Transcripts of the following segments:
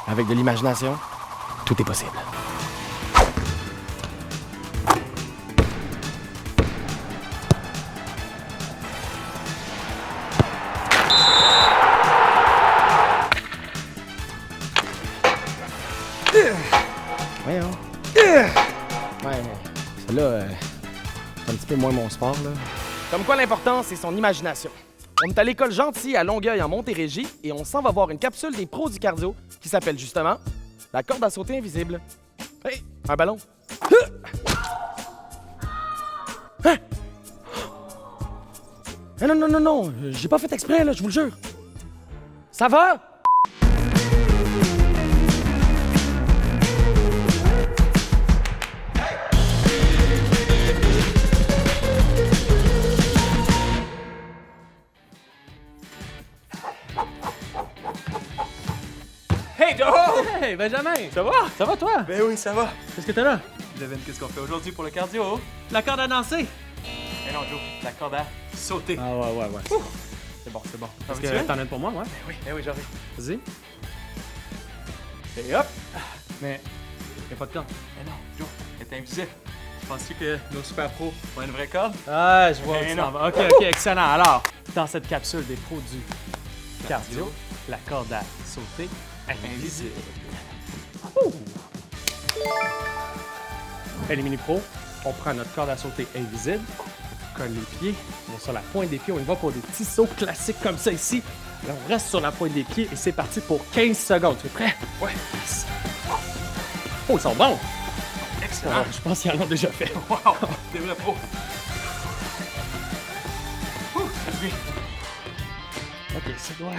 Avec de l'imagination, tout est possible. Voyons. Ouais, celle-là, c'est un petit peu moins mon sport, là. Comme quoi, l'important, c'est son imagination. On est à l'école Gentil à Longueuil en Montérégie et on s'en va voir une capsule des pros du cardio qui s'appelle justement la corde à sauter invisible. Hey, un ballon. Hein? Non, j'ai pas fait exprès, là, je vous le jure. Ça va? Hey Joe! Hey Benjamin! Ça va? Ça va toi? Ben oui, ça va. Qu'est-ce que t'as là? Devine qu'est-ce qu'on fait aujourd'hui pour le cardio? La corde à danser! Eh non Joe, la corde à sauter. Ah ouais. C'est bon. Est-ce que t'en as une pour moi, ouais? Oui, j'arrive. Vas-y. Et hop! Mais y'a pas de corde. Eh non, Joe, elle est invisible. Penses-tu que nos super pros ont une vraie corde? Ah, je vois où Mais tu non. t'en vas. Ok, excellent. Alors, dans cette capsule des pros du cardio, la corde à sauter invisible. Hey, les mini-pros, on prend notre corde à sauter invisible, on colle les pieds, on est sur la pointe des pieds, on y va pour des petits sauts classiques comme ça ici. Là, on reste sur la pointe des pieds et c'est parti pour 15 secondes. Tu es prêt? Ouais. Oh, ils sont bons! Excellent. Je pense qu'ils en ont déjà fait. Wow, des vrais pros. C'est bien. OK, c'est bon.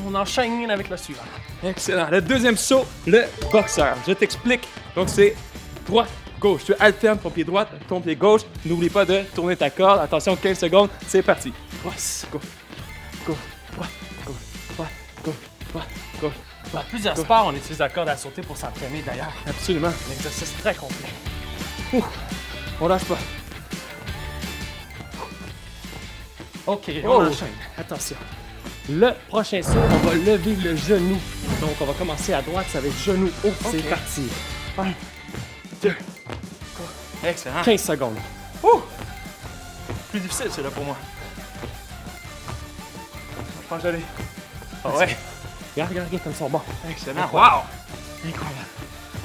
On enchaîne avec le suivant. Excellent. Le deuxième saut, le boxeur. Je t'explique. Donc, c'est droite, gauche. Tu alternes ton pied droit, ton pied gauche. N'oublie pas de tourner ta corde. Attention, 15 secondes. C'est parti. Droite, gauche, gauche, droite, gauche, droite, gauche, droite, gauche. Dans plusieurs sports, on utilise la corde à sauter pour s'entraîner d'ailleurs. Absolument. Un exercice très complet. On lâche pas. OK, on Oh. enchaîne. Attention. Le prochain saut, on va lever le genou. Donc, on va commencer à droite, ça va être genou haut. C'est parti. 1, 2, Excellent. 15 secondes. Ouh! Plus difficile, celui-là, pour moi. Je pense que j'allais. Ah ouais. Regarde comme ça. Bon. Excellent. Incroyable. Wow! Incroyable.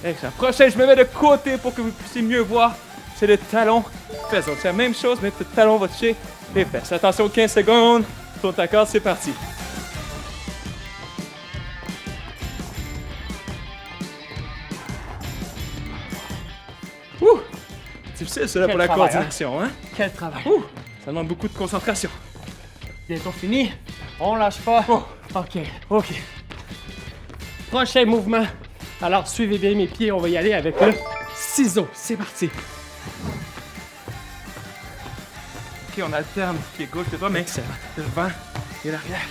Excellent. Prochain, je me mets de côté pour que vous puissiez mieux voir. C'est le talon fesses. Donc, c'est la même chose, mais le talon va toucher les fesses. Attention, 15 secondes. Tourne ta corde, c'est parti. Ouh! Difficile, cela, Quel pour la travail, coordination, hein? Quel travail. Ouh! Ça demande beaucoup de concentration. Bientôt fini. On lâche pas. Oh. OK. Prochain mouvement. Alors, suivez bien mes pieds. On va y aller avec le ciseau. C'est parti. OK, on alterne pied gauche, pied droit, mais Excellent. devant et l'arrière.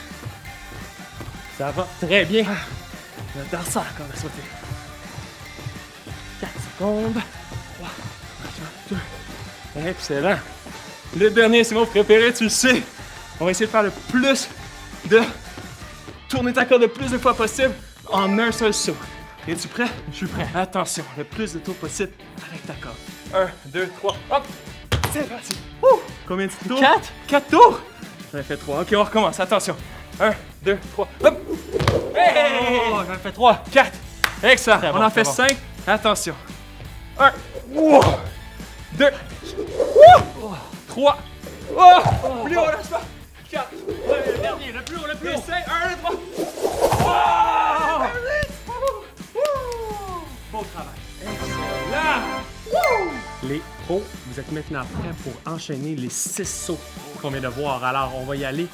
Ça va très bien. J'adore ça, la corde à sauter. 4 secondes. 2. Excellent. Le dernier, c'est mon préféré, tu le sais. On va essayer de faire le plus de... Tourner ta corde le plus de fois possible en un seul saut. Es-tu prêt? Je suis prêt. Attention, le plus de tours possible avec ta corde. 1, 2, 3, hop! C'est parti. Ouh! Combien de tours? 4. 4 tours? J'en ai fait 3. OK, on recommence. Attention. 1, 2, 3, hop! Hey! Oh, j'en ai fait 3. 4. Excellent. Très On bon, en fait très bon. 5. Attention. 1. 2. 3. Plus haut, lâche pas. 4. Le dernier, le plus haut, le plus haut. 5. 1, 2, 3. Bon travail. Excellent. Les pros, vous êtes maintenant prêts pour enchaîner les 6 sauts qu'on vient de voir. Alors, on va y aller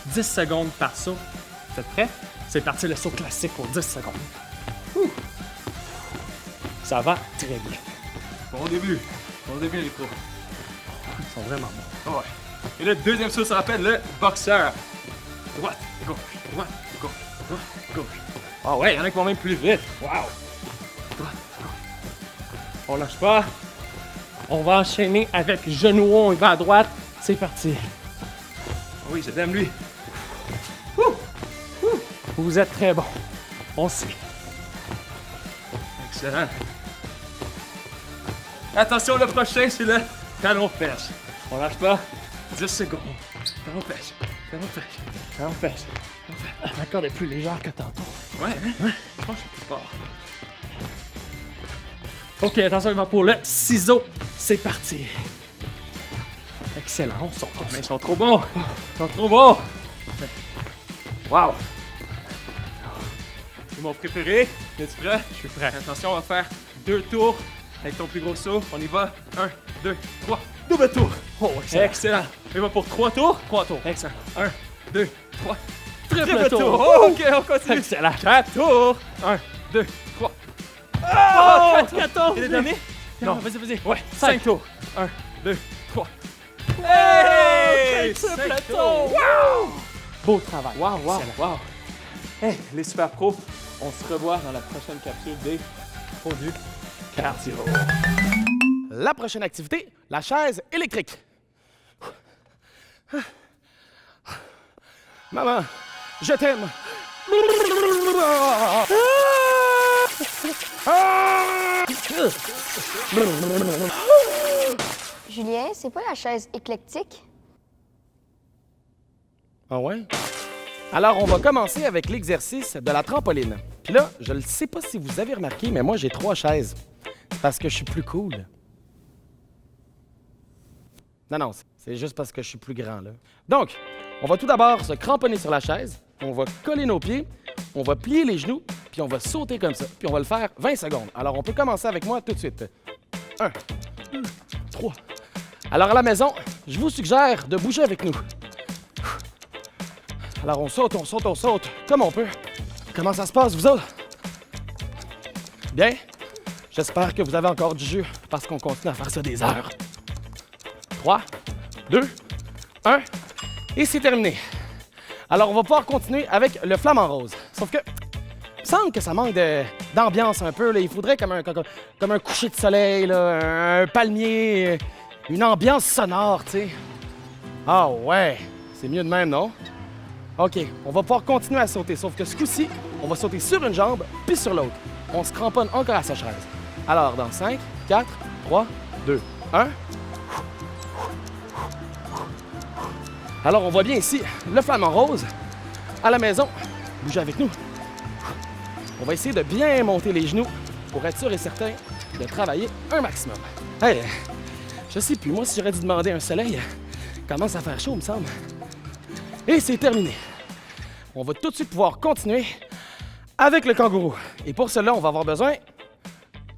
10 secondes par saut. Vous êtes prêts? C'est parti, le saut classique pour 10 secondes. Ça va très bien. Bon début, les pros. Ils sont vraiment bons. Ouais. Et le deuxième saut, ça s'appelle le boxeur. Droite, gauche, droite, gauche, droite, gauche. Ah ouais, il y en a qui vont même plus vite. Wow. Droite, gauche. On lâche pas. On va enchaîner avec genou haut, on y va à droite. C'est parti. Oui, je l'aime lui. Vous êtes très bon. On sait. Excellent. Attention, le prochain, c'est le talon-perche. On lâche pas. 10 secondes. Talon-perche. Talon-perche. Talon-perche. La corde est plus légère que tantôt. Ouais, hein? Je pense que c'est plus fort. OK, attention, il va pour le ciseau. C'est parti. Excellent, on sort. Mais ils sont trop bons. Ils sont trop bons. Wow. C'est mon préféré. Es-tu prêt? Je suis prêt. Attention, on va faire 2 tours avec ton plus gros saut. On y va. 1, 2, 3. Double tour. Oh, excellent. Excellent. On va pour 3 tours. 3 tours. Excellent. 1, 2, 3. Triple tour. Oh, OK, on continue. Excellent. 4 tours. 1, 2, 3. Oh, 4 tours. Et le dernier? Non, vas-y, vas-y. Ouais, 5 tours. 1, 2, 3. Hey! Cinq Triple tours. tour. Wow! Beau travail. Wow, wow, Excellent. wow. Hey, les super pros, on se revoit dans la prochaine capsule des pros du cardio. La prochaine activité, la chaise électrique. Maman, je t'aime. Julien, c'est pas la chaise éclectique? Ah ouais? Alors, on va commencer avec l'exercice de la trampoline. Puis là, je ne sais pas si vous avez remarqué, mais moi, j'ai 3 chaises. C'est parce que je suis plus cool. Non, c'est juste parce que je suis plus grand, là. Donc, on va tout d'abord se cramponner sur la chaise, on va coller nos pieds, on va plier les genoux, puis on va sauter comme ça. Puis on va le faire 20 secondes. Alors, on peut commencer avec moi tout de suite. 1, 2, 3. Alors, à la maison, je vous suggère de bouger avec nous. Alors, on saute, comme on peut. Comment ça se passe, vous autres? Bien? J'espère que vous avez encore du jus, parce qu'on continue à faire ça des heures. 3, 2, 1, et c'est terminé. Alors, on va pouvoir continuer avec le flamant rose. Sauf que, il me semble que ça manque d'ambiance un peu. Là. Il faudrait comme un coucher de soleil, là, un palmier, une ambiance sonore, tu sais. Ah ouais, c'est mieux de même, non? OK, on va pouvoir continuer à sauter, sauf que ce coup-ci, on va sauter sur une jambe, puis sur l'autre. On se cramponne encore à sa chaise. Alors, dans 5, 4, 3, 2, 1. Alors, on voit bien ici le flamant rose. À la maison, bougez avec nous. On va essayer de bien monter les genoux pour être sûr et certain de travailler un maximum. Hey, je sais plus, moi, si j'aurais dû demander un soleil, commence à faire chaud, me semble. Et c'est terminé. On va tout de suite pouvoir continuer avec le kangourou. Et pour cela, on va avoir besoin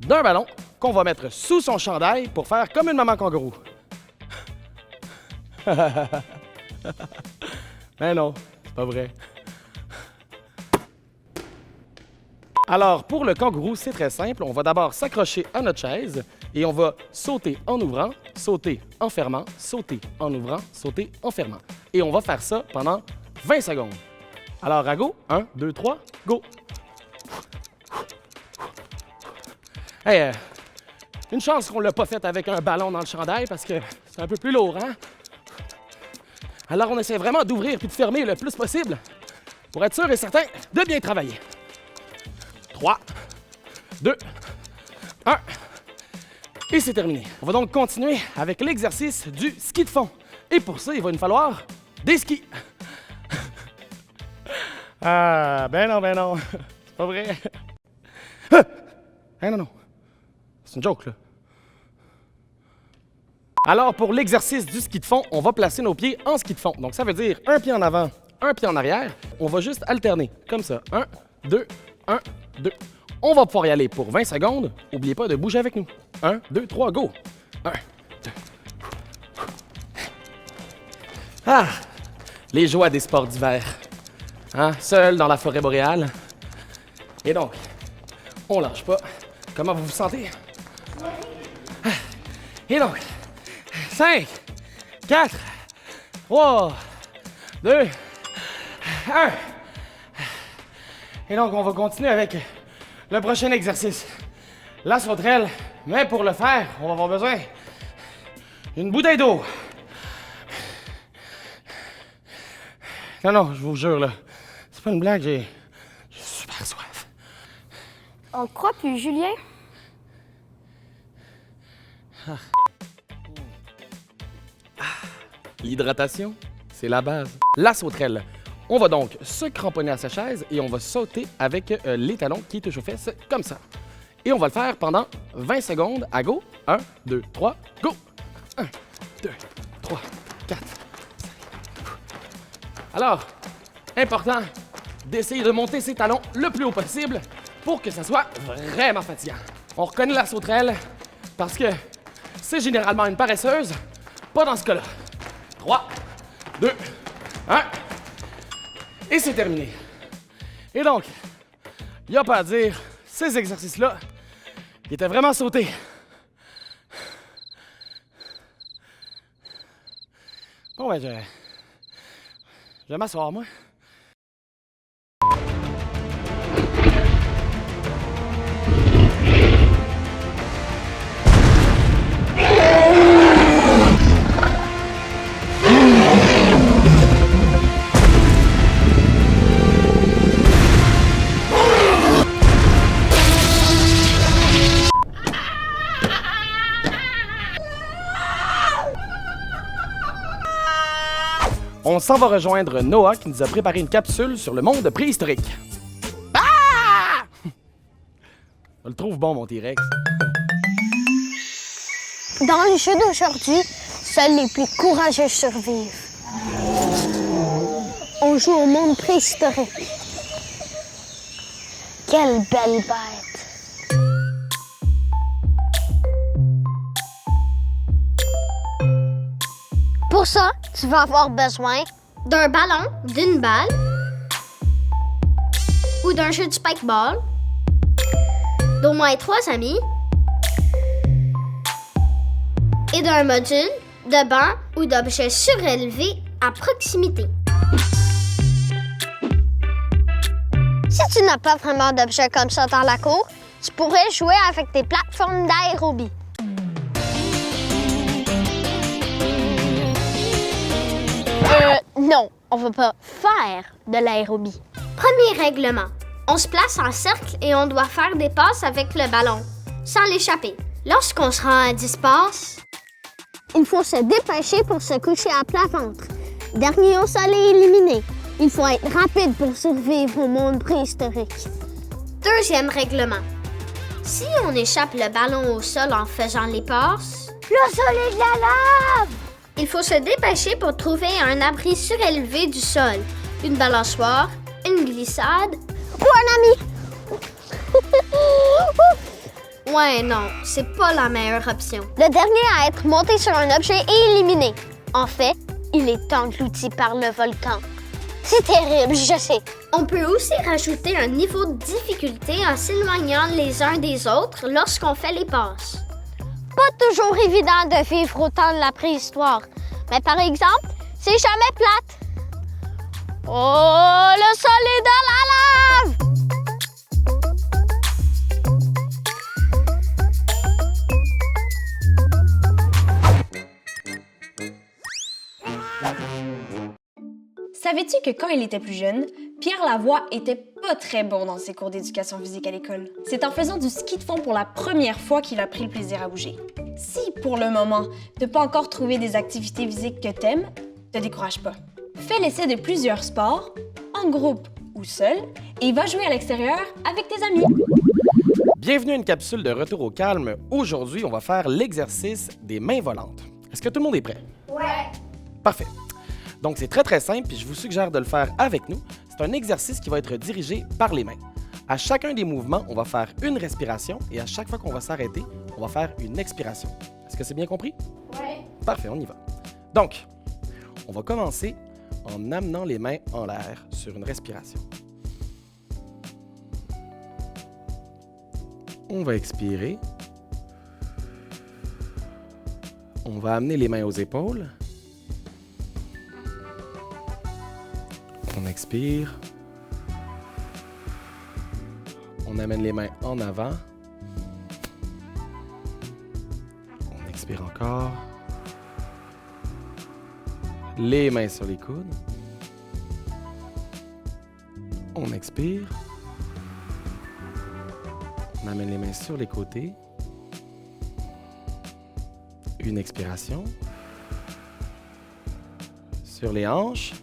d'un ballon qu'on va mettre sous son chandail pour faire comme une maman kangourou. Mais non, c'est pas vrai. Alors, pour le kangourou, c'est très simple. On va d'abord s'accrocher à notre chaise et on va sauter en ouvrant, sauter en fermant, sauter en ouvrant, sauter en fermant. Et on va faire ça pendant 20 secondes. Alors, à go, 1, 2, 3, go! Hey, une chance qu'on l'a pas fait avec un ballon dans le chandail parce que c'est un peu plus lourd, hein? Alors, on essaie vraiment d'ouvrir puis de fermer le plus possible pour être sûr et certain de bien travailler. 3, 2, 1. Et c'est terminé. On va donc continuer avec l'exercice du ski de fond. Et pour ça, il va nous falloir des skis. Ah, ben non. C'est pas vrai. Non. C'est une joke, là. Alors, pour l'exercice du ski de fond, on va placer nos pieds en ski de fond. Donc, ça veut dire un pied en avant, un pied en arrière. On va juste alterner, comme ça. 1, 2, 1, 2. On va pouvoir y aller pour 20 secondes. N'oubliez pas de bouger avec nous. 1, 2, 3, go! 1, 2. Ah! Les joies des sports d'hiver. Hein? Seul dans la forêt boréale. Et donc, on lâche pas. Comment vous vous sentez? Et donc, 5, 4, 3, 2, 1. Et donc, on va continuer avec le prochain exercice. La sauterelle, mais pour le faire, on va avoir besoin d'une bouteille d'eau. Non, je vous jure, là, c'est pas une blague, j'ai super soif. On te croit plus, Julien? L'hydratation, c'est la base. La sauterelle. On va donc se cramponner à sa chaise et on va sauter avec les talons qui touchent aux fesses, comme ça. Et on va le faire pendant 20 secondes à go. 1, 2, 3, go! 1, 2, 3, 4, 5. Alors, important d'essayer de monter ses talons le plus haut possible pour que ça soit vraiment fatigant. On reconnaît la sauterelle parce que c'est généralement une paresseuse, pas dans ce cas-là. 3, 2, 1, et c'est terminé. Et donc, il n'y a pas à dire, ces exercices-là, ils étaient vraiment sautés. Bon, ben, je vais m'asseoir, moi. On s'en va rejoindre Noah qui nous a préparé une capsule sur le monde préhistorique. Ah! Je le trouve bon, mon T-Rex. Dans le jeu d'aujourd'hui, seuls les plus courageux survivent. On joue au monde préhistorique. Quelle belle bête! Pour ça, tu vas avoir besoin d'un ballon, d'une balle ou d'un jeu de spikeball, d'au moins 3 amis et d'un module de banc ou d'objets surélevés à proximité. Si tu n'as pas vraiment d'objets comme ça dans la cour, tu pourrais jouer avec des plateformes d'aérobie. Non, on va pas faire de l'aérobie. Premier règlement. On se place en cercle et on doit faire des passes avec le ballon, sans l'échapper. Lorsqu'on se rend à 10 passes, il faut se dépêcher pour se coucher à plat ventre. Dernier au sol est éliminé. Il faut être rapide pour survivre au monde préhistorique. Deuxième règlement. Si on échappe le ballon au sol en faisant les passes, le sol est de la lave! Il faut se dépêcher pour trouver un abri surélevé du sol, une balançoire, une glissade ou un ami. Ouais, non, c'est pas la meilleure option. Le dernier à être monté sur un objet est éliminé. En fait, il est englouti par le volcan. C'est terrible, je sais. On peut aussi rajouter un niveau de difficulté en s'éloignant les uns des autres lorsqu'on fait les passes. Pas toujours évident de vivre au temps de la préhistoire. Mais par exemple, c'est jamais plate. Oh, le sol est dans la lave! Savais-tu que quand il était plus jeune, Pierre Lavoie était pas très bon dans ses cours d'éducation physique à l'école? C'est en faisant du ski de fond pour la première fois qu'il a pris le plaisir à bouger. Si, pour le moment, t'as pas encore trouvé des activités physiques que t'aimes, te décourage pas. Fais l'essai de plusieurs sports, en groupe ou seul, et va jouer à l'extérieur avec tes amis. Bienvenue à une capsule de retour au calme. Aujourd'hui, on va faire l'exercice des mains volantes. Est-ce que tout le monde est prêt? Ouais. Parfait. Donc, c'est très, très simple, puis je vous suggère de le faire avec nous. C'est un exercice qui va être dirigé par les mains. À chacun des mouvements, on va faire une respiration et à chaque fois qu'on va s'arrêter, on va faire une expiration. Est-ce que c'est bien compris? Ouais. Parfait, on y va. Donc, on va commencer en amenant les mains en l'air sur une respiration. On va expirer. On va amener les mains aux épaules. On expire. On amène les mains en avant. On expire encore. Les mains sur les coudes. On expire. On amène les mains sur les côtés. Une expiration. Sur les hanches.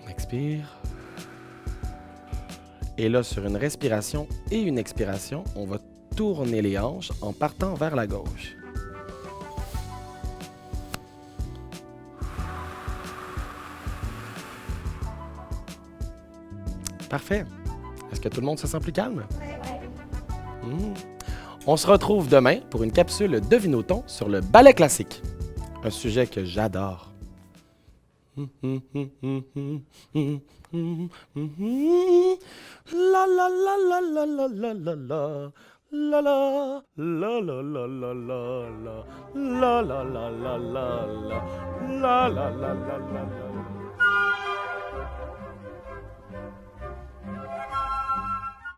On expire. Et là, sur une respiration et une expiration, on va tourner les hanches en partant vers la gauche. Parfait. Est-ce que tout le monde se sent plus calme? Oui. On se retrouve demain pour une capsule Devine-au-ton sur le ballet classique. Un sujet que j'adore. La la la la la la la la la. La la la la la la la la la la la la la la la la la la la.